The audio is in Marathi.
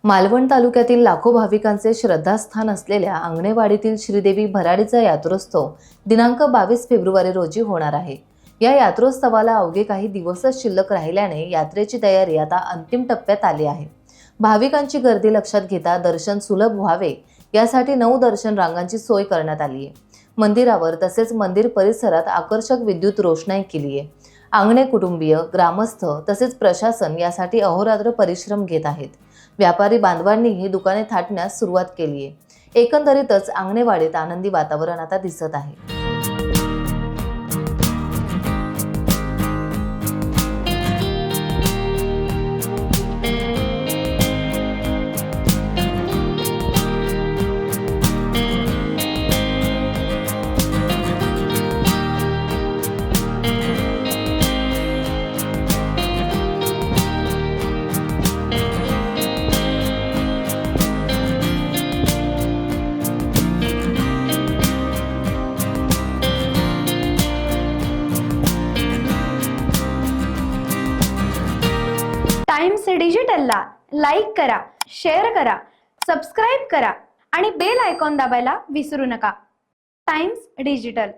मालवण तालुक्यातील लाखो भाविकांचे श्रद्धास्थान असलेल्या आंगणेवाडीतील श्रीदेवी भराडीचा यात्रोत्सव दिनांक 22 फेब्रुवारी रोजी होणार आहे। या यात्रोत्सवाला अवघे काही दिवसच शिल्लक राहिल्याने यात्रेची तयारी आता अंतिम टप्प्यात आली आहे। भाविकांची गर्दी लक्षात घेता दर्शन सुलभ व्हावे यासाठी 9 दर्शन रांगांची सोय करण्यात आली आहे। मंदिरावर तसेच मंदिर परिसरात आकर्षक विद्युत रोषणाई केली आहे। आंगणे कुटुंबीय, ग्रामस्थ तसेच प्रशासन यासाठी अहोरात्र परिश्रम घेत आहेत। व्यापारी बांधवांनीही दुकाने थाटण्यास सुरुवात केली आहे। एकंदरीतच आंगणेवाडीत आनंदी वातावरण आता दिसत आहे। टाइम्स डिजिटलला लाईक करा, शेअर करा, सबस्क्राईब करा आणि बेल आयकॉन दाबायला विसरू नका। Times digital.